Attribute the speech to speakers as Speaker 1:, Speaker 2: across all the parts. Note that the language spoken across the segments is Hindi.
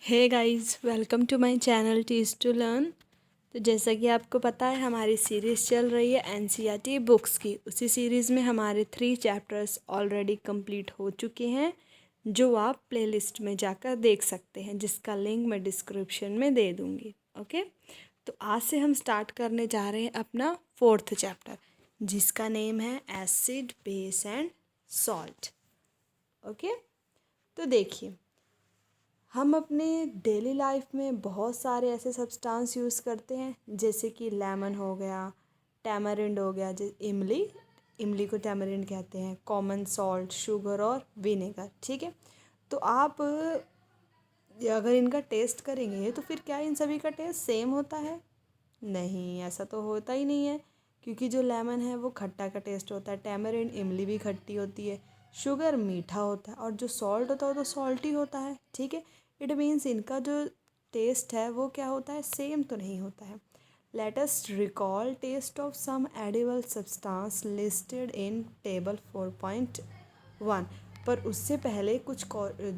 Speaker 1: Hey guys, welcome to my channel teach to learn. तो जैसा कि आपको पता है, हमारी सीरीज़ चल रही है एनसीईआरटी बुक्स की। उसी सीरीज़ में हमारे 3 चैप्टर्स ऑलरेडी कंप्लीट हो चुके हैं, जो आप प्लेलिस्ट में जाकर देख सकते हैं, जिसका लिंक मैं डिस्क्रिप्शन में दे दूँगी। ओके, तो आज से हम स्टार्ट करने जा रहे हैं अपना 4th चैप्टर, जिसका नेम है acid, base and salt. Okay, तो देखिए, हम अपने डेली लाइफ में बहुत सारे ऐसे सब्सटेंस यूज़ करते हैं, जैसे कि लेमन हो गया, टैमरिंड हो गया, इमली इमली को टैमरिंड कहते हैं, कॉमन सॉल्ट, शुगर और विनेगर। ठीक है, तो आप अगर इनका टेस्ट करेंगे तो फिर क्या इन सभी का टेस्ट सेम होता है? नहीं, ऐसा तो होता ही नहीं है, क्योंकि जो लेमन है वो खट्टा का टेस्ट होता है, टैमरिंड इमली भी खट्टी होती है, शुगर मीठा होता है और जो सॉल्ट होता है वो तो सॉल्टी होता है। ठीक है, इट मीन्स इनका जो टेस्ट है वो क्या होता है, सेम तो नहीं होता है। Let us recall taste of some edible substance listed in table 4.1। पर उससे पहले कुछ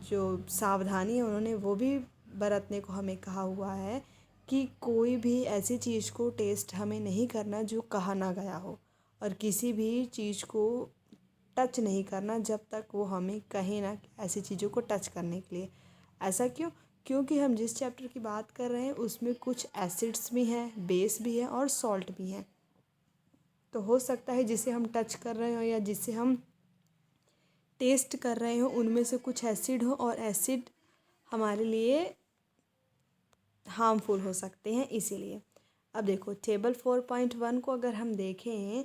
Speaker 1: जो सावधानी है उन्होंने वो भी बरतने को हमें कहा हुआ है कि कोई भी ऐसी चीज़ को टेस्ट हमें नहीं करना जो कहा ना गया हो, और किसी भी चीज़ को टच नहीं करना जब तक वो हमें कहे ना ऐसी चीज़ों को टच करने के लिए। ऐसा क्यों? क्योंकि हम जिस चैप्टर की बात कर रहे हैं उसमें कुछ एसिड्स भी हैं, बेस भी है और सॉल्ट भी हैं। तो हो सकता है जिसे हम टच कर रहे हो या जिसे हम टेस्ट कर रहे हो उनमें से कुछ एसिड हो, और एसिड हमारे लिए हार्मफुल हो सकते हैं, इसीलिए। अब देखो, टेबल 4.1 को अगर हम देखें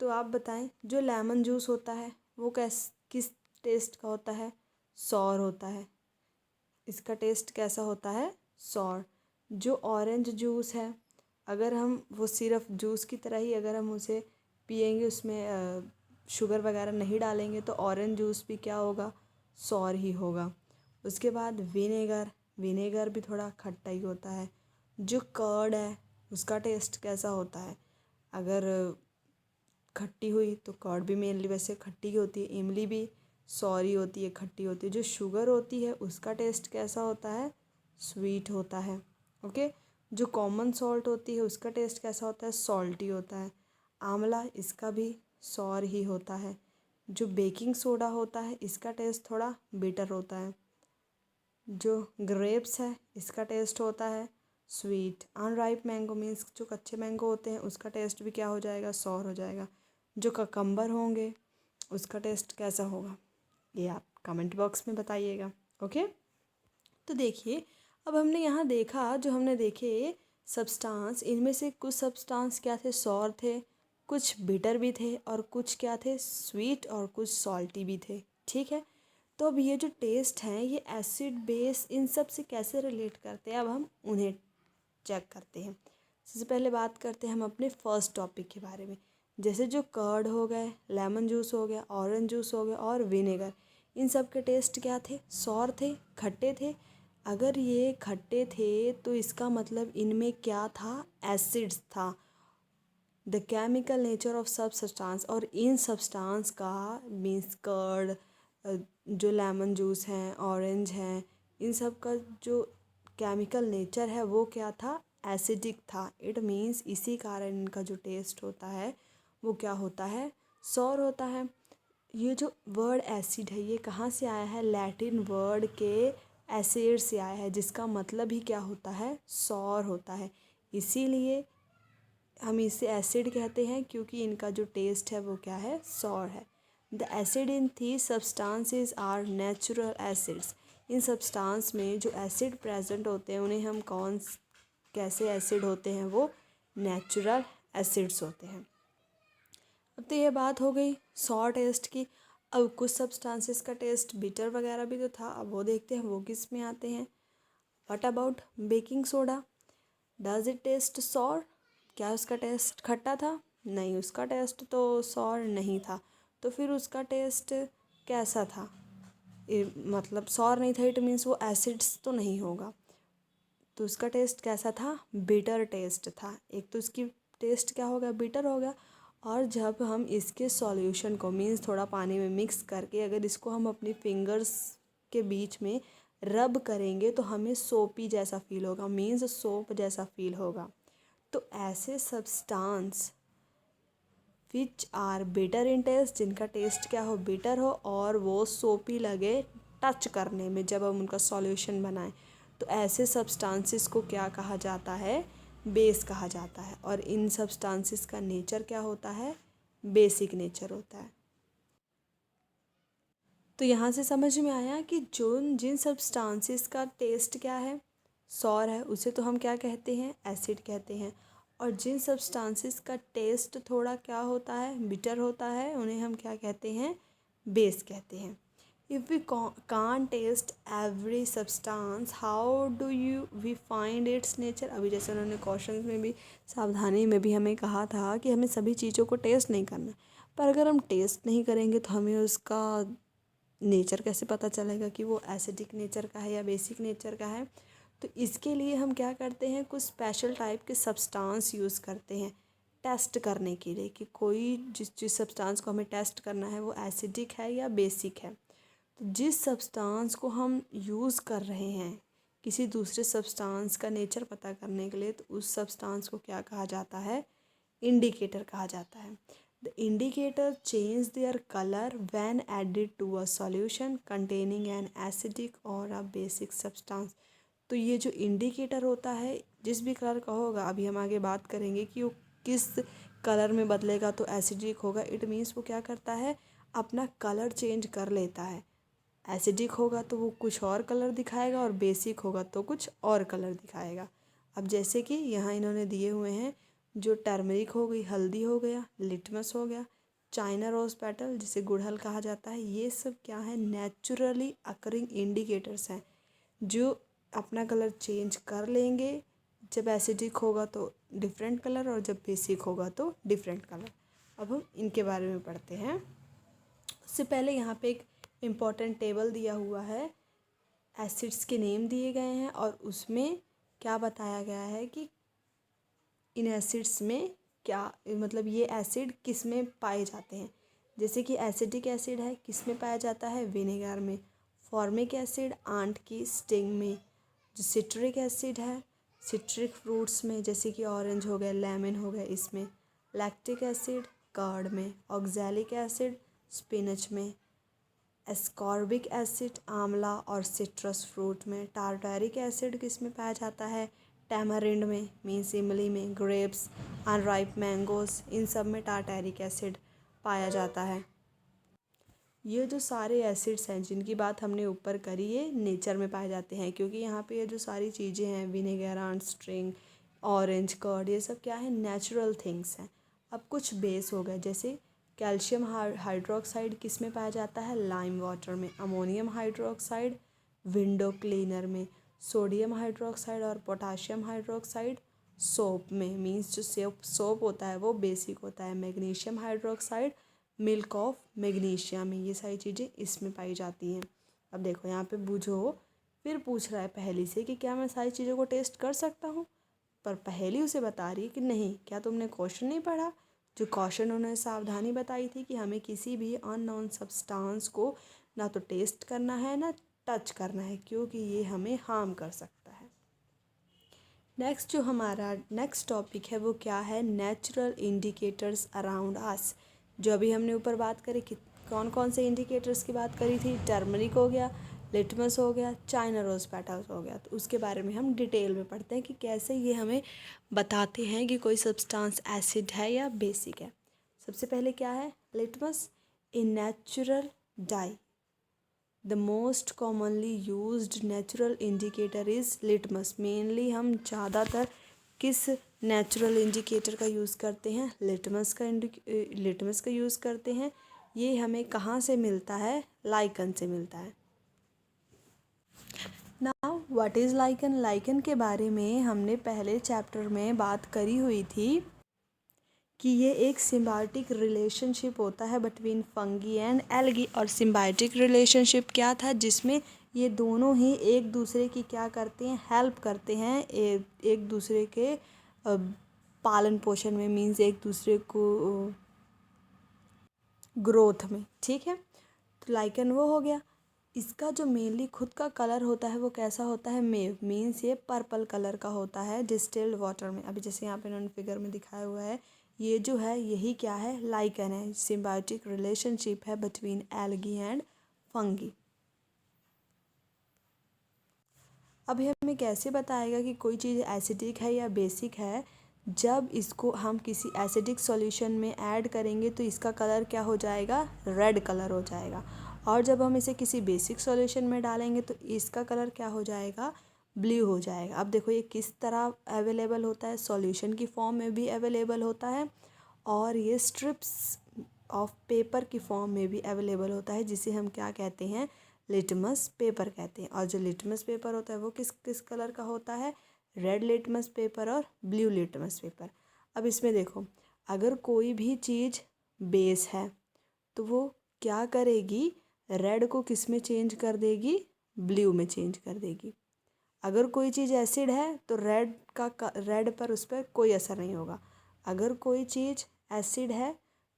Speaker 1: तो आप बताएं, जो लेमन जूस होता है वो किस टेस्ट का होता है? सॉर होता है। इसका टेस्ट कैसा होता है? सॉर। जो ऑरेंज जूस है, अगर हम वो सिर्फ जूस की तरह ही अगर हम उसे पिएंगे, उसमें शुगर वगैरह नहीं डालेंगे, तो ऑरेंज जूस भी क्या होगा? सॉर ही होगा। उसके बाद विनेगर, विनेगर भी थोड़ा खट्टा ही होता है। जो कर्ड है उसका टेस्ट कैसा होता है? अगर खट्टी हुई तो कर्ड भी मेनली वैसे खट्टी ही होती है, इमली भी सॉरी होती है, खट्टी होती है। जो शुगर होती है उसका टेस्ट कैसा होता है? स्वीट होता है। ओके, जो कॉमन सॉल्ट होती है उसका टेस्ट कैसा होता है? सॉल्टी होता है। आंवला, इसका भी सॉर ही होता है। जो बेकिंग सोडा होता है इसका टेस्ट थोड़ा बिटर होता है। जो ग्रेप्स है इसका टेस्ट होता है स्वीट। अनराइप मैंगो मीन्स जो कच्चे मैंगो होते हैं उसका टेस्ट भी क्या हो जाएगा? सॉर हो जाएगा। जो ककम्बर होंगे उसका टेस्ट कैसा होगा, ये आप कमेंट बॉक्स में बताइएगा। ओके, तो देखिए, अब हमने यहाँ देखा, जो हमने देखे सब्सटेंस, इनमें से कुछ सब्सटेंस क्या थे? सॉर थे, कुछ बिटर भी थे, और कुछ क्या थे? स्वीट, और कुछ सॉल्टी भी थे। ठीक है, तो अब ये जो टेस्ट हैं ये एसिड, बेस, इन सब से कैसे रिलेट करते हैं, अब हम उन्हें चेक करते हैं। सबसे पहले बात करते हैं हम अपने फर्स्ट टॉपिक के बारे में। जैसे जो कर्ड हो गए, लेमन जूस हो गया, ऑरेंज जूस हो गया और विनेगर, इन सब के टेस्ट क्या थे? सॉर थे, खट्टे थे। अगर ये खट्टे थे तो इसका मतलब इनमें क्या था? एसिड्स था। द केमिकल नेचर ऑफ सब सब्सटेंस, और इन सब्सटेंस का मीन्स कर्ड, जो लेमन जूस हैं, ऑरेंज हैं, इन सब का जो केमिकल नेचर है वो क्या था? एसिडिक था। इट मीन्स इसी कारण इनका जो टेस्ट होता है वो क्या होता है? सॉर होता है। ये जो वर्ड एसिड है ये कहाँ से आया है? लैटिन वर्ड के एसिड से आया है, जिसका मतलब ही क्या होता है? सॉर होता है। इसीलिए हम इसे एसिड कहते हैं, क्योंकि इनका जो टेस्ट है वो क्या है? सॉर है। The acid in these substances are natural acids. इन सब्सटेंस में जो एसिड प्रेजेंट होते हैं उन्हें हम कैसे एसिड होते हैं? वो नेचुरल एसिड्स होते हैं। अब तो ये बात हो गई सॉर टेस्ट की। अब कुछ सब्सटेंसेस का टेस्ट बिटर वगैरह भी तो था, अब वो देखते हैं वो किस में आते हैं। What about baking soda? Does it taste sour? क्या उसका टेस्ट खट्टा था? नहीं, उसका टेस्ट तो सॉर नहीं था। तो फिर उसका टेस्ट कैसा था? मतलब सॉर नहीं था, इट मीन्स वो एसिड्स तो नहीं होगा। तो उसका टेस्ट कैसा था? बिटर टेस्ट था। एक तो इसकी टेस्ट क्या हो गया? बिटर हो गया। और जब हम इसके सॉल्यूशन को मीन्स थोड़ा पानी में मिक्स करके अगर इसको हम अपनी फिंगर्स के बीच में रब करेंगे तो हमें सोपी जैसा फील होगा, मीन्स सोप जैसा फील होगा। तो ऐसे substance which are bitter in taste, जिनका टेस्ट क्या हो, बिटर हो, और वो सोपी लगे टच करने में जब हम उनका सॉल्यूशन बनाएं, तो ऐसे सब्सटेंसेस को क्या कहा जाता है, बेस कहा जाता है। और इन सब्सटेंसेस का नेचर क्या होता है, बेसिक नेचर होता है। तो यहाँ से समझ में आया कि जो जिन सब्सटेंसेस का टेस्ट क्या है, सॉर है, उसे तो हम क्या कहते हैं, एसिड कहते हैं। और जिन सब्सटेंसेस का टेस्ट थोड़ा क्या होता है, बिटर होता है, उन्हें हम क्या कहते हैं, बेस कहते हैं। If we can't taste every substance, how do you we find its nature. अभी जैसे उन्होंने क्वेश्चन में भी, सावधानी में भी हमें कहा था कि हमें सभी चीज़ों को टेस्ट नहीं करना, पर अगर हम टेस्ट नहीं करेंगे तो हमें उसका नेचर कैसे पता चलेगा कि वो एसिडिक नेचर का है या बेसिक नेचर का है। तो इसके लिए हम क्या करते हैं, कुछ स्पेशल टाइप के सब्सटेंस यूज़ करते हैं टेस्ट करने के लिए कि कोई जिस सब्सटेंस को हमें टेस्ट करना है वो एसिडिक है या बेसिक है। तो जिस सब्सटेंस को हम यूज़ कर रहे हैं किसी दूसरे सब्सटेंस का नेचर पता करने के लिए, तो उस सब्सटेंस को क्या कहा जाता है, इंडिकेटर कहा जाता है। The indicator change their colour when added to a solution containing an acidic और अ बेसिक सब्सटेंस। तो ये जो इंडिकेटर होता है, जिस भी कलर का होगा, अभी हम आगे बात करेंगे कि वो किस कलर में बदलेगा तो एसिडिक होगा। इट मीन्स वो क्या करता है, अपना कलर चेंज कर लेता है। एसिडिक होगा तो वो कुछ और कलर दिखाएगा और बेसिक होगा तो कुछ और कलर दिखाएगा। अब जैसे कि यहाँ इन्होंने दिए हुए हैं, जो टर्मरिक हो गई, हल्दी हो गया, लिटमस हो गया, चाइना रोज पेटल जिसे गुड़हल कहा जाता है, ये सब क्या है, नेचुरली अकरिंग इंडिकेटर्स हैं जो अपना कलर चेंज कर लेंगे। जब एसिडिक होगा तो डिफरेंट कलर और जब बेसिक होगा तो डिफरेंट कलर। अब हम इनके बारे में पढ़ते हैं। उससे पहले यहाँ पे एक इम्पॉर्टेंट टेबल दिया हुआ है, एसिड्स के नेम दिए गए हैं और उसमें क्या बताया गया है कि इन एसिड्स में क्या मतलब ये एसिड किस में पाए जाते हैं। जैसे कि एसिडिक एसिड है, किस में पाया जाता है, विनेगर में। फॉर्मिक एसिड आंट की स्टिंग में। जो सिट्रिक एसिड है, सिट्रिक फ्रूट्स में, जैसे कि ऑरेंज हो गया, लेमन हो गया, इसमें। लैक्टिक एसिड कर्ड में। ऑक्सैलिक एसिड स्पिनच में। एस्कॉर्बिक एसिड आंवला और सिट्रस फ्रूट में। टारटारिक एसिड किस में पाया जाता है, टैमरिंड में, मीन्स इमली में। ग्रेप्स, अनराइप मैंगोस, इन सब में टारटारिक एसिड पाया जाता है। ये जो सारे एसिड्स हैं जिनकी बात हमने ऊपर करी, ये नेचर में पाए जाते हैं, क्योंकि यहाँ पे ये जो सारी चीज़ें हैं, vinegar, ant sting, orange curd, ये सब क्या है, नेचुरल थिंग्स हैं। अब कुछ बेस हो गए, जैसे कैल्शियम हाइड्रोक्साइड किस में पाया जाता है, लाइम वाटर में। अमोनियम हाइड्रोक्साइड विंडो क्लीनर में। सोडियम हाइड्रोक्साइड और पोटाशियम हाइड्रोक्साइड सोप में, मीन्स जो सोप होता है वो बेसिक होता है। Magnesium hydroxide milk of magnesia में। ये सारी चीज़ें इसमें पाई जाती हैं। अब देखो यहाँ पे बूझो, फिर पूछ रहा है पहेली से कि क्या मैं सारी चीज़ों को टेस्ट कर सकता हूँ, पर पहेली उसे बता रही है कि नहीं, क्या तुमने क्वेश्चन नहीं पढ़ा। जो क्वेश्चन उन्होंने सावधानी बताई थी कि हमें किसी भी अननोन सब्सटेंस को ना तो टेस्ट करना है ना टच करना है, क्योंकि ये हमें हार्म कर सकता है। नेक्स्ट जो हमारा नेक्स्ट टॉपिक है वो क्या है, नेचुरल इंडिकेटर्स अराउंड अस। जो अभी हमने ऊपर बात करी कि कौन कौन से इंडिकेटर्स की बात करी थी, टर्मरिक हो गया, लिटमस हो गया, चाइना रोज पेटल्स हो गया। तो उसके बारे में हम डिटेल में पढ़ते हैं कि कैसे ये हमें बताते हैं कि कोई सब्सटेंस एसिड है या बेसिक है। सबसे पहले क्या है, litmus, a natural die. The most commonly used natural indicator is litmus. Mainly हम ज़्यादातर किस नेचुरल इंडिकेटर का यूज़ करते हैं, लिटमस का यूज़ करते हैं। ये हमें कहाँ से मिलता है, लाइकन से मिलता है। Now what is lichen. Lichen के बारे में हमने पहले चैप्टर में बात करी हुई थी कि ये एक सिम्बायोटिक रिलेशनशिप होता है बिटवीन फंगी एंड एल्गी। और सिम्बायोटिक रिलेशनशिप क्या था, जिसमें ये दोनों ही एक दूसरे की क्या करते हैं, हेल्प करते हैं एक दूसरे के पालन पोषण में, मीन्स एक दूसरे को ग्रोथ में। ठीक है, तो लाइकन वो हो गया। इसका जो मेनली खुद का कलर होता है वो कैसा होता है, मेव, मीन्स ये पर्पल कलर का होता है डिस्टिल्ड वाटर में। अभी जैसे यहाँ पे इन्होंने फिगर में दिखाया हुआ है, ये जो है यही क्या है, लाइकन है। सिम्बायोटिक रिलेशनशिप है बिटवीन एल्गी एंड फंगी। अब ये हमें कैसे बताएगा कि कोई चीज़ एसिडिक है या बेसिक है, जब इसको हम किसी एसिडिक सॉल्यूशन में ऐड करेंगे तो इसका कलर क्या हो जाएगा, रेड कलर हो जाएगा। और जब हम इसे किसी बेसिक सॉल्यूशन में डालेंगे तो इसका कलर क्या हो जाएगा, ब्लू हो जाएगा। अब देखो ये किस तरह अवेलेबल होता है, सॉल्यूशन की फॉर्म में भी अवेलेबल होता है और ये स्ट्रिप्स ऑफ पेपर की फॉर्म में भी अवेलेबल होता है, जिसे हम क्या कहते हैं, लिटमस पेपर कहते हैं। और जो लिटमस पेपर होता है वो किस किस कलर का होता है, रेड लिटमस पेपर और ब्लू लिटमस पेपर। अब इसमें देखो, अगर कोई भी चीज़ बेस है तो वो क्या करेगी, रेड को किस में चेंज कर देगी, ब्लू में चेंज कर देगी। अगर कोई चीज़ एसिड है तो रेड पर उस पर कोई असर नहीं होगा। अगर कोई चीज़ एसिड है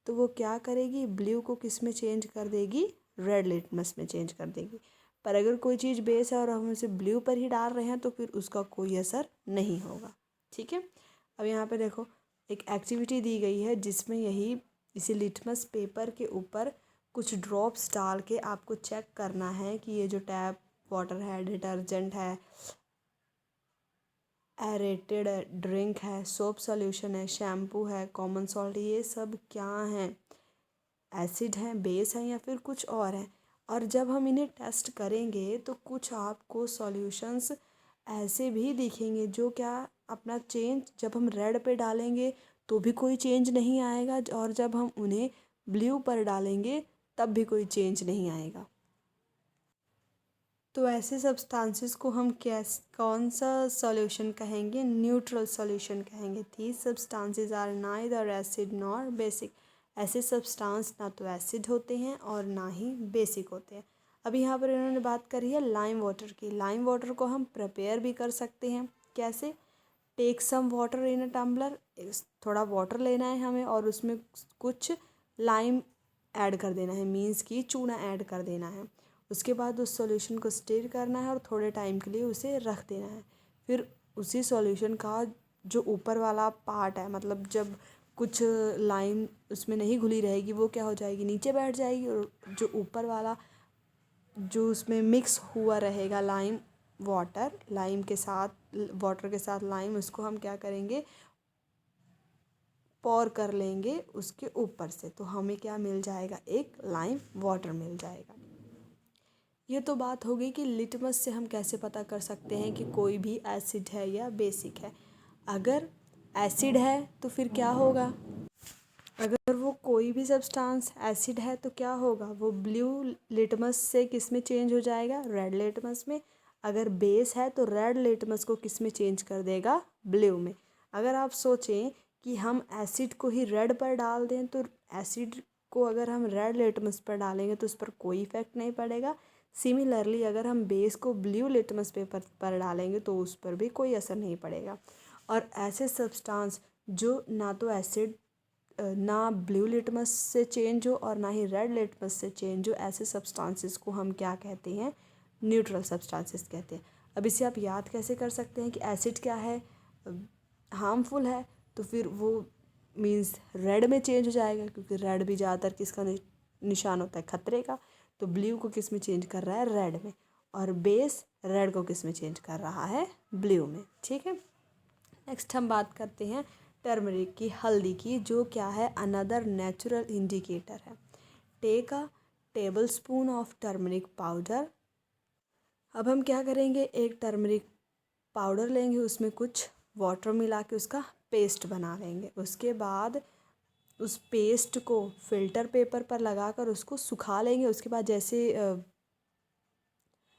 Speaker 1: तो वो क्या करेगी, ब्लू को किस में चेंज कर देगी, रेड लिटमस में चेंज कर देगी। पर अगर कोई चीज़ बेस है और हम उसे ब्लू पर ही डाल रहे हैं तो फिर उसका कोई असर नहीं होगा। ठीक है। अब यहाँ पे देखो एक एक्टिविटी दी गई है जिसमें यही इसी लिटमस पेपर के ऊपर कुछ ड्रॉप्स डाल के आपको चेक करना है कि ये जो टैप वाटर है, डिटर्जेंट है, एरेटेड ड्रिंक है, सोप सॉल्यूशन है, शैम्पू है, कॉमन सॉल्ट, ये सब क्या हैं, एसिड हैं, बेस हैं या फिर कुछ और हैं। और जब हम इन्हें टेस्ट करेंगे तो कुछ आपको सॉल्यूशंस ऐसे भी दिखेंगे जो क्या अपना चेंज, जब हम रेड पे डालेंगे तो भी कोई चेंज नहीं आएगा और जब हम उन्हें ब्लू पर डालेंगे तब भी कोई चेंज नहीं आएगा। तो ऐसे सब्सटेंसेस को हम कौन सा सॉल्यूशन कहेंगे, न्यूट्रल सॉल्यूशन कहेंगे। These substances are neither acid nor basic. ऐसे सब्सटेंस ना तो एसिड होते हैं और ना ही बेसिक होते हैं। अभी यहाँ पर इन्होंने बात करी है लाइम वाटर की। लाइम वाटर को हम प्रिपेयर भी कर सकते हैं। कैसे, take some water in a tumbler, थोड़ा वाटर लेना है हमें और उसमें कुछ लाइम ऐड कर देना है, मीन्स की चूना ऐड कर देना है। उसके बाद उस सॉल्यूशन को स्टिर करना है और थोड़े टाइम के लिए उसे रख देना है। फिर उसी सॉल्यूशन का जो ऊपर वाला पार्ट है, मतलब जब कुछ लाइम उसमें नहीं घुली रहेगी वो क्या हो जाएगी, नीचे बैठ जाएगी, और जो ऊपर वाला जो उसमें मिक्स हुआ रहेगा लाइम वाटर, लाइम के साथ, वाटर के साथ लाइम, उसको हम क्या करेंगे, पॉर कर लेंगे उसके ऊपर से, तो हमें क्या मिल जाएगा, एक लाइम वाटर मिल जाएगा। ये तो बात हो गई कि लिटमस से हम कैसे पता कर सकते हैं कि कोई भी एसिड है या बेसिक है। अगर एसिड है तो फिर क्या होगा, अगर वो कोई भी सब्सटेंस एसिड है तो क्या होगा, वो ब्लू लिटमस से किस में चेंज हो जाएगा, रेड लिटमस में। अगर बेस है तो रेड लिटमस को किस में चेंज कर देगा, ब्लू में। अगर आप सोचें कि हम एसिड को ही रेड पर डाल दें तो एसिड को अगर हम रेड लिटमस पर डालेंगे तो उस पर कोई इफेक्ट नहीं पड़ेगा। सिमिलरली अगर हम बेस को ब्लू लिटमस पेपर पर डालेंगे तो उस पर भी कोई असर नहीं पड़ेगा। और ऐसे सब्सटेंस जो ना तो एसिड ना ब्लू लिटमस से चेंज हो और ना ही रेड लिटमस से चेंज हो, ऐसे सब्सटेंसेस को हम क्या कहते हैं, न्यूट्रल सब्सटेंसेस कहते हैं। अब इसे आप याद कैसे कर सकते हैं कि एसिड क्या है, हार्मफुल है, तो फिर वो मीन्स रेड में चेंज हो जाएगा, क्योंकि रेड भी ज़्यादातर किसका निशान होता है, खतरे का। तो ब्लू को किस में चेंज कर रहा है, रेड में, और बेस रेड को किस में चेंज कर रहा है, ब्लू में। ठीक है। नेक्स्ट हम बात करते हैं टर्मरिक की, हल्दी की, जो क्या है, अनदर नेचुरल इंडिकेटर है। Take a tablespoon of turmeric powder. अब हम क्या करेंगे, एक टर्मरिक पाउडर लेंगे, उसमें कुछ वाटर मिला के उसका पेस्ट बना लेंगे। उसके बाद उस पेस्ट को फिल्टर पेपर पर लगाकर उसको सुखा लेंगे। उसके बाद जैसे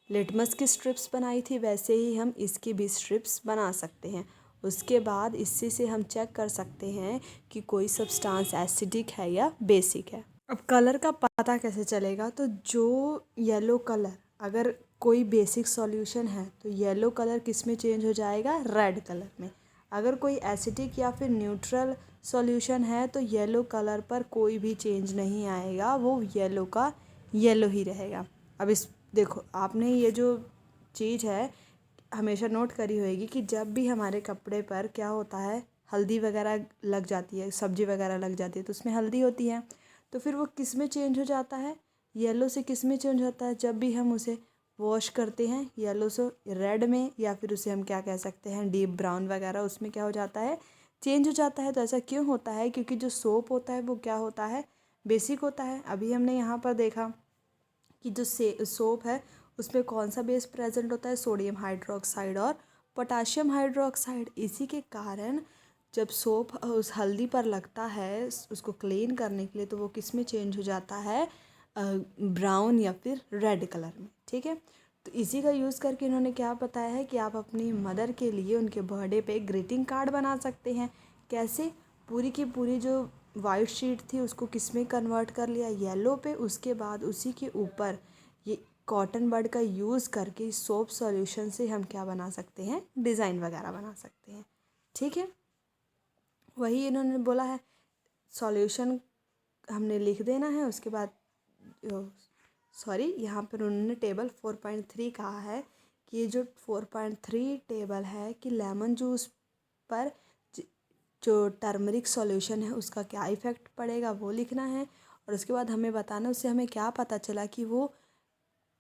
Speaker 1: लिटमस की स्ट्रिप्स बनाई थी वैसे ही हम इसकी भी स्ट्रिप्स बना सकते हैं। उसके बाद इससे से हम चेक कर सकते हैं कि कोई सब्सटेंस एसिडिक है या बेसिक है। अब कलर का पता कैसे चलेगा, तो जो येलो कलर, अगर कोई बेसिक सॉल्यूशन है तो येलो कलर किस में चेंज हो जाएगा, रेड कलर में। अगर कोई एसिडिक या फिर न्यूट्रल सॉल्यूशन है तो येलो कलर पर कोई भी चेंज नहीं आएगा, वो येलो का येलो ही रहेगा। अब इस देखो आपने ये जो चीज़ है हमेशा नोट करी होगी कि जब भी हमारे कपड़े पर क्या होता है, हल्दी वगैरह लग जाती है, सब्जी वगैरह लग जाती है, तो उसमें हल्दी होती है, तो फिर वो किस में चेंज हो जाता है, येलो से किस में चेंज होता है, जब भी हम उसे वॉश करते हैं येलो से रेड में, या फिर उसे हम क्या कह सकते हैं डीप ब्राउन वगैरह, उसमें क्या हो जाता है, चेंज हो जाता है। तो ऐसा क्यों होता है, क्योंकि जो सोप होता है वो क्या होता है, बेसिक होता है। अभी हमने यहाँ पर देखा कि जो सोप है उसमें कौन सा बेस प्रेजेंट होता है, सोडियम हाइड्रोक्साइड और पोटाशियम हाइड्रोक्साइड। इसी के कारण जब सोप उस हल्दी पर लगता है उसको क्लीन करने के लिए, तो वो किस में चेंज हो जाता है, ब्राउन या फिर रेड कलर में। ठीक है, तो इसी का यूज़ करके इन्होंने क्या बताया है कि आप अपनी मदर के लिए उनके बर्थडे पे ग्रीटिंग कार्ड बना सकते हैं। कैसे, पूरी की पूरी जो वाइट शीट थी उसको किस में कन्वर्ट कर लिया, येलो पे, उसके बाद उसी के ऊपर ये कॉटन बड का यूज़ करके सोप सॉल्यूशन से हम क्या बना सकते हैं, डिज़ाइन वगैरह बना सकते हैं। ठीक है, वही इन्होंने बोला है, सॉल्यूशन हमने लिख देना है, उसके बाद सॉरी यहाँ पर उन्होंने टेबल 4.3 कहा है कि ये जो 4.3 टेबल है कि लेमन जूस पर जो टर्मरिक सॉल्यूशन है उसका क्या इफ़ेक्ट पड़ेगा वो लिखना है, और उसके बाद हमें बताना उससे हमें क्या पता चला कि वो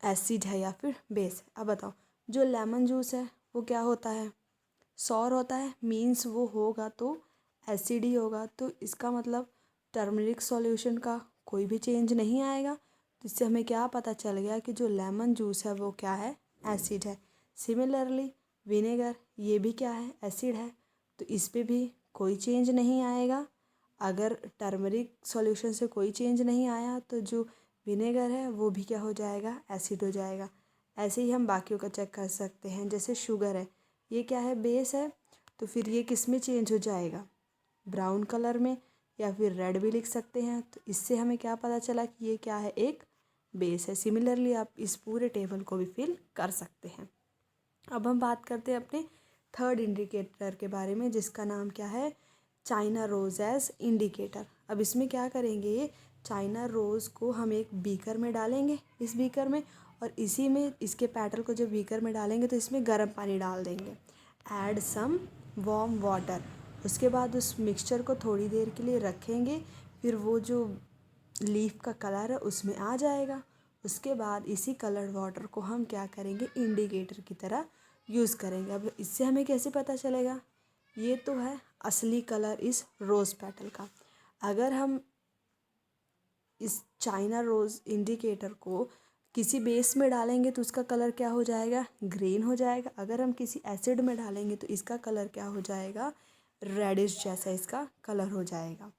Speaker 1: एसिड है या फिर बेस है। अब बताओ, जो लेमन जूस है वो क्या होता है, सॉर होता है, मीन्स वो होगा तो एसिड ही होगा, तो इसका मतलब टर्मरिक सॉल्यूशन का कोई भी चेंज नहीं आएगा। तो इससे हमें क्या पता चल गया कि जो लेमन जूस है वो क्या है, एसिड है। सिमिलरली विनेगर, ये भी क्या है, एसिड है, तो इस पे भी कोई चेंज नहीं आएगा। अगर टर्मरिक सॉल्यूशन से कोई चेंज नहीं आया तो जो विनेगर है वो भी क्या हो जाएगा, एसिड हो जाएगा। ऐसे ही हम बाकियों का चेक कर सकते हैं, जैसे शुगर है, ये क्या है, बेस है, तो फिर ये किस में चेंज हो जाएगा, ब्राउन कलर में, या फिर रेड भी लिख सकते हैं। तो इससे हमें क्या पता चला कि ये क्या है, एक बेस है। सिमिलरली आप इस पूरे टेबल को भी फिल कर सकते हैं। अब हम बात करते हैं अपने थर्ड इंडिकेटर के बारे में, जिसका नाम क्या है, चाइना रोज़ एज इंडिकेटर। अब इसमें क्या करेंगे, चाइना रोज़ को हम एक बीकर में डालेंगे, इस बीकर में, और इसी में इसके पेटल को जब बीकर में डालेंगे तो इसमें गर्म पानी डाल देंगे, ऐड सम वार्म वाटर। उसके बाद उस मिक्सचर को थोड़ी देर के लिए रखेंगे, फिर वो जो लीफ का कलर है उसमें आ जाएगा। उसके बाद इसी कलर्ड वाटर को हम क्या करेंगे, इंडिकेटर की तरह यूज़ करेंगे। अब इससे हमें कैसे पता चलेगा, ये तो है असली कलर इस रोज़ पेटल का। अगर हम इस चाइना रोज़ इंडिकेटर को किसी बेस में डालेंगे तो उसका कलर क्या हो जाएगा, ग्रीन हो जाएगा। अगर हम किसी एसिड में डालेंगे तो इसका कलर क्या हो जाएगा, रेडिश जैसा इसका कलर हो जाएगा,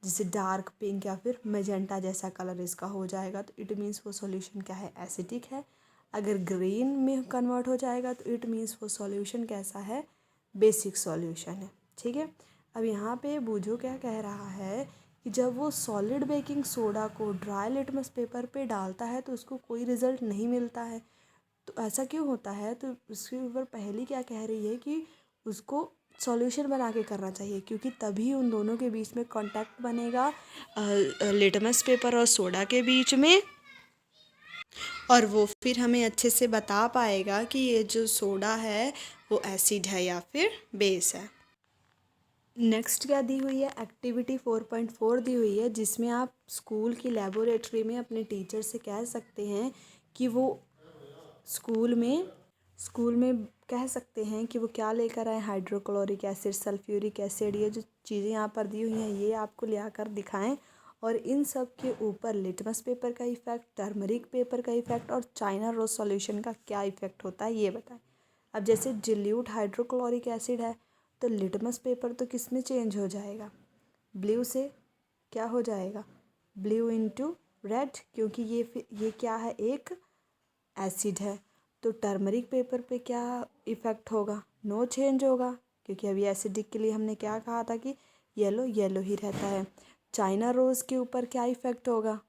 Speaker 1: जैसे डार्क पिंक या फिर मेजेंटा जैसा कलर इसका हो जाएगा। तो इट मीन्स वो सॉल्यूशन क्या है, एसिडिक है। अगर ग्रीन में कन्वर्ट हो जाएगा तो इट मीन्स वो सॉल्यूशन कैसा है, बेसिक सॉल्यूशन है। ठीक है, अब यहाँ पे बूझो क्या कह रहा है कि जब वो सॉलिड बेकिंग सोडा को ड्राई लिटमस पेपर पे डालता है तो उसको कोई रिज़ल्ट नहीं मिलता है। तो ऐसा क्यों होता है, तो उसके ऊपर पहली क्या कह रही है कि उसको सॉल्यूशन बना के करना चाहिए, क्योंकि तभी उन दोनों के बीच में कांटेक्ट बनेगा लिटमस पेपर और सोडा के बीच में, और वो फिर हमें अच्छे से बता पाएगा कि ये जो सोडा है वो एसिड है या फिर बेस है। नेक्स्ट क्या दी हुई है, एक्टिविटी 4.4 दी हुई है, जिसमें आप स्कूल की लेबोरेटरी में अपने टीचर से कह सकते हैं कि वो स्कूल में कह सकते हैं कि वो क्या लेकर आए, हाइड्रोक्लोरिक एसिड, सल्फ्यूरिक एसिड, ये जो चीज़ें यहाँ पर दी हुई हैं ये आपको ले आकर दिखाएं, और इन सब के ऊपर लिटमस पेपर का इफ़ेक्ट, टर्मरिक पेपर का इफ़ेक्ट और चाइना रोज सॉल्यूशन का क्या इफ़ेक्ट होता है ये बताएं। अब जैसे डिल्यूट हाइड्रोक्लोरिक एसिड है तो लिटमस पेपर तो किस में चेंज हो जाएगा, ब्लू से क्या हो जाएगा, ब्लू इनटू रेड, क्योंकि ये क्या है, एक एसिड है। तो टर्मरिक पेपर पे क्या इफ़ेक्ट होगा, नो चेंज होगा, क्योंकि अभी एसिडिक के लिए हमने क्या कहा था कि येलो येलो ही रहता है। चाइना रोज़ के ऊपर क्या इफ़ेक्ट होगा,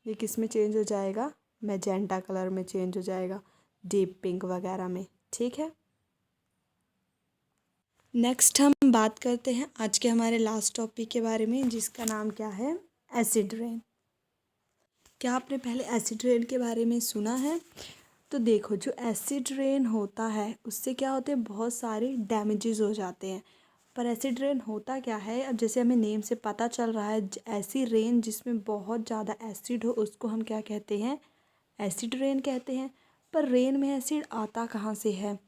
Speaker 1: ये किस में चेंज हो जाएगा, मैजेंटा कलर में चेंज हो जाएगा, डीप पिंक वगैरह में। ठीक है, नेक्स्ट हम बात करते हैं आज के हमारे लास्ट टॉपिक के बारे में, जिसका नाम क्या है, एसिड रेन। क्या आपने पहले एसिड रेन के बारे में सुना है? तो देखो, जो एसिड रेन होता है उससे क्या होते हैं, बहुत सारे डैमेजेस हो जाते हैं। पर एसिड रेन होता क्या है, अब जैसे हमें नेम से पता चल रहा है, ऐसी रेन जिसमें बहुत ज़्यादा एसिड हो उसको हम क्या कहते हैं, एसिड रेन कहते हैं। पर रेन में एसिड आता कहाँ से है?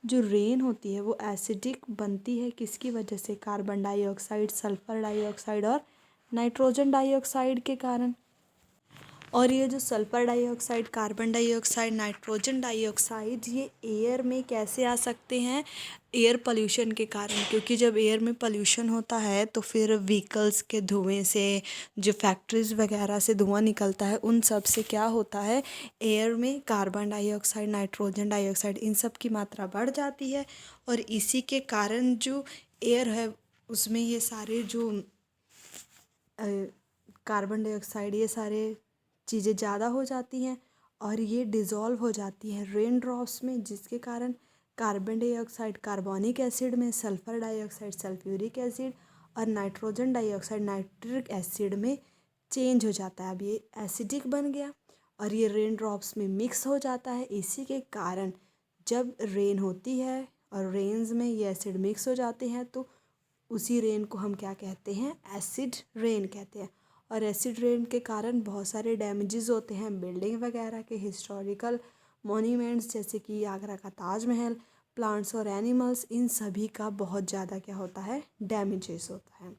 Speaker 1: जो रेन होती है वो एसिडिक बनती है किसकी वजह से, कार्बन डाइऑक्साइड, सल्फर डाइऑक्साइड और नाइट्रोजन डाइऑक्साइड के कारण। और ये जो sulphur dioxide, carbon dioxide, nitrogen dioxide, ये एयर में कैसे आ सकते हैं, एयर पोल्यूशन के कारण। क्योंकि जब एयर में पोल्यूशन होता है तो फिर व्हीकल्स के धुएं से, जो फैक्ट्रीज वगैरह से धुआं निकलता है, उन सब से क्या होता है, एयर में कार्बन डाइऑक्साइड, नाइट्रोजन डाइऑक्साइड, इन सब की मात्रा बढ़ जाती है। और इसी के कारण जो एयर है उसमें ये सारे जो कार्बन डाइऑक्साइड, ये सारे चीज़ें ज़्यादा हो जाती हैं और ये डिज़ोल्व हो जाती हैं रेन ड्रॉप्स में, जिसके कारण कार्बन डाइऑक्साइड कार्बोनिक एसिड में, सल्फर डाइऑक्साइड सल्फ्यूरिक एसिड और नाइट्रोजन डाइऑक्साइड नाइट्रिक एसिड में चेंज हो जाता है। अब ये एसिडिक बन गया और ये रेन ड्रॉप्स में मिक्स हो जाता है। इसी के कारण जब रेन होती है और रेन्स में ये एसिड मिक्स हो जाते हैं तो उसी रेन को हम क्या कहते हैं, एसिड रेन कहते हैं। और एसिड रेन के कारण बहुत सारे डैमेजेस होते हैं बिल्डिंग वगैरह के, हिस्टोरिकल मॉन्यूमेंट्स जैसे कि आगरा का ताजमहल, प्लांट्स और एनिमल्स, इन सभी का बहुत ध्यादा क्या होता है, डैमेजेस होता है।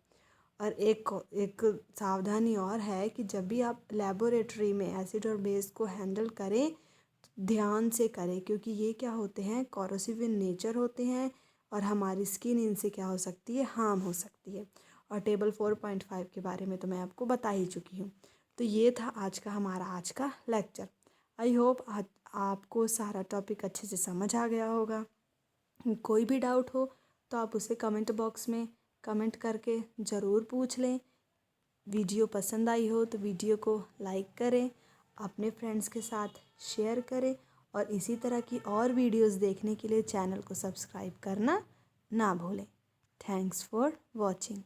Speaker 1: और एक सावधानी और है कि जब भी आप लेबोरेटरी में एसिड और बेस को हैंडल करें तो ध्यान से करें, क्योंकि ये क्या होते हैं, कॉरोसिव इन नेचर होते हैं और हमारी स्किन इनसे क्या हो सकती है, हार्म हो सकती है। और टेबल 4.5 के बारे में तो मैं आपको बता ही चुकी हूँ। तो ये था हमारा आज का लेक्चर। आई होप आज आपको सारा टॉपिक अच्छे से समझ आ गया होगा। कोई भी डाउट हो तो आप उसे कमेंट बॉक्स में कमेंट करके ज़रूर पूछ लें। वीडियो पसंद आई हो तो वीडियो को लाइक करें, अपने फ्रेंड्स के साथ शेयर करें और इसी तरह की और वीडियोस देखने के लिए चैनल को सब्सक्राइब करना ना भूलें। Thanks for watching.